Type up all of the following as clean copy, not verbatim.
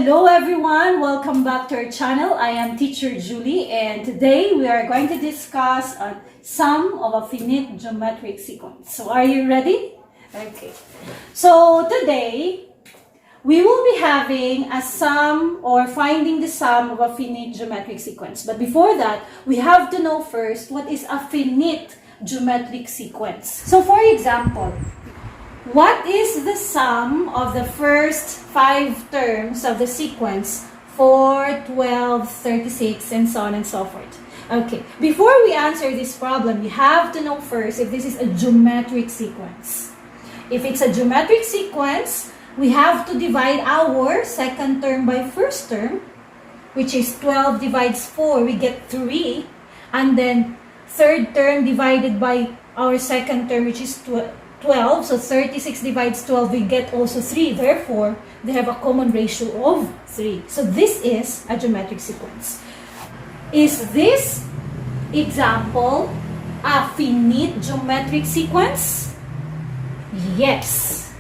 Hello everyone, welcome back to our channel. I am Teacher Julie and today we are going to discuss a sum of a finite geometric sequence. So are you ready? Okay. So today we will be having a sum or finding the sum of a finite geometric sequence. But before that, we have to know first what is a finite geometric sequence. So for example, what is the sum of the first 5 terms of the sequence 4, 12, 36, and so on and so forth? Okay, before we answer this problem, we have to know first if this is a geometric sequence. If it's a geometric sequence, we have to divide our second term by first term, which is 12 divides 4, we get 3. And then third term divided by our second term, which is 12, so 36 divides 12, we get also 3. Therefore, they have a common ratio of 3. So this is a geometric sequence. Is this example a finite geometric sequence? Yes.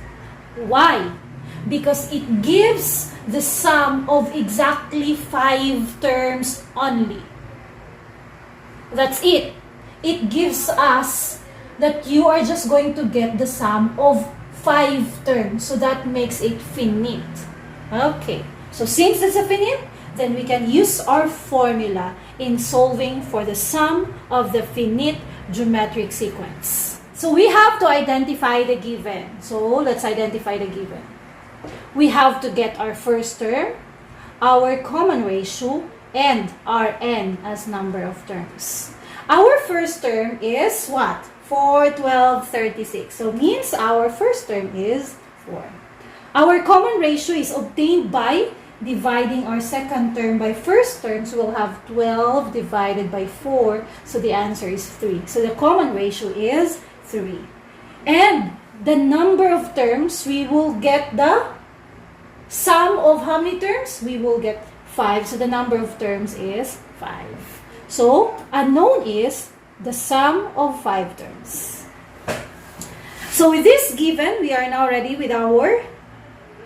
Why? Because it gives the sum of exactly 5 terms only. That's it. It gives us that you are just going to get the sum of 5 terms. So that makes it finite. Okay. So since it's a finite, then we can use our formula in solving for the sum of the finite geometric sequence. So we have to identify the given. So let's identify the given. We have to get our first term, our common ratio, and our n as number of terms. Our first term is what? 4, 12, 36. So means our first term is 4. Our common ratio is obtained by dividing our second term by first term. So we'll have 12 divided by 4. So the answer is 3. So the common ratio is 3. And the number of terms, we will get the sum of how many terms? We will get 5. So the number of terms is 5. So unknown is the sum of 5 terms. So with this given, we are now ready with our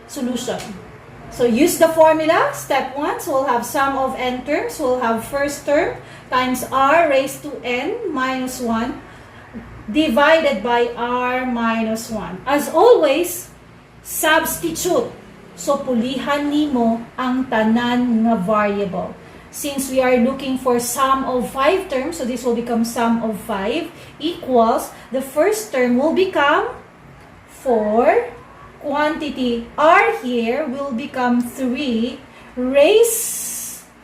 solution. So use the formula, step 1. So we'll have sum of n terms. So we'll have first term times r raised to n minus 1 divided by r minus 1. As always, substitute. So pulihan nimo ang tanan nga variable. Since we are looking for sum of 5 terms, so this will become sum of 5 equals, the first term will become 4, quantity r here will become 3,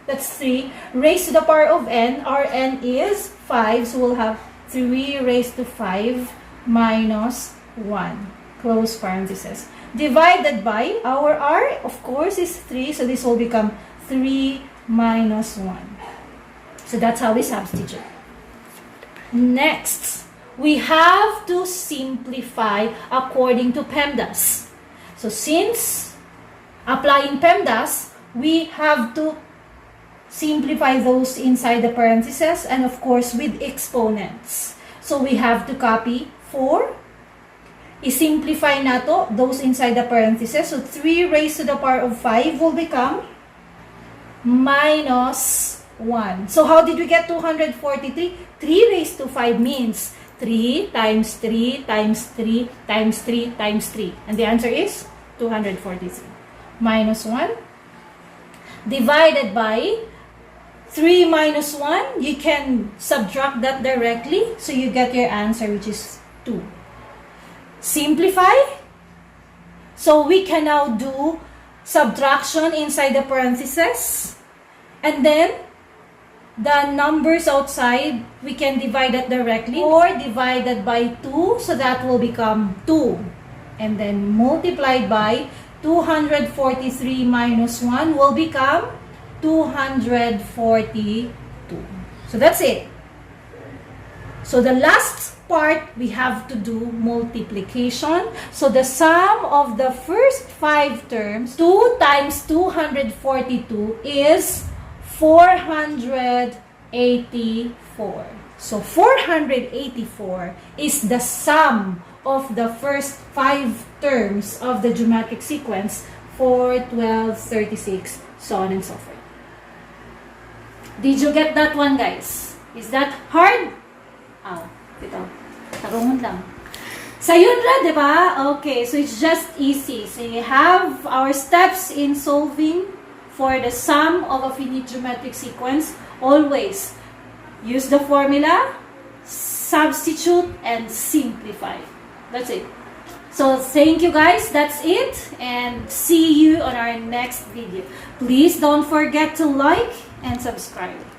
that's 3, raised to the power of n, our n is 5, so we'll have 3 raised to 5 minus 1, close parenthesis. Divided by, our r, of course, is 3, so this will become 3 minus 1. So that's how we substitute. Next, we have to simplify according to PEMDAS. So since applying PEMDAS, we have to simplify those inside the parentheses and of course with exponents. So we have to copy 4. I-simplify na to, those inside the parentheses. So 3 raised to the power of 5 will become minus 1. So how did we get 243? 3 raised to 5 means 3 times 3 times 3 times 3 times 3. And the answer is 243. Minus 1 divided by 3 minus 1. You can subtract that directly. So you get your answer, which is 2. Simplify. So we can now do subtraction inside the parentheses, and then the numbers outside we can divide that directly. 4 divided by 2, so that will become 2, and then multiplied by 243 minus 1 will become 242. So that's it. So the last part, we have to do multiplication. So the sum of the first 5 terms, 2 times 242 is 484. So 484 is the sum of the first 5 terms of the geometric sequence 4, 12, 36, so on and so forth. Did you get that one, guys? Is that hard? Oh, ito. Tarungon lang. So, yun ra, di ba? Okay, so it's just easy. So, we have our steps in solving for the sum of a finite geometric sequence. Always use the formula, substitute, and simplify. That's it. So, thank you guys. That's it. And see you on our next video. Please don't forget to like and subscribe.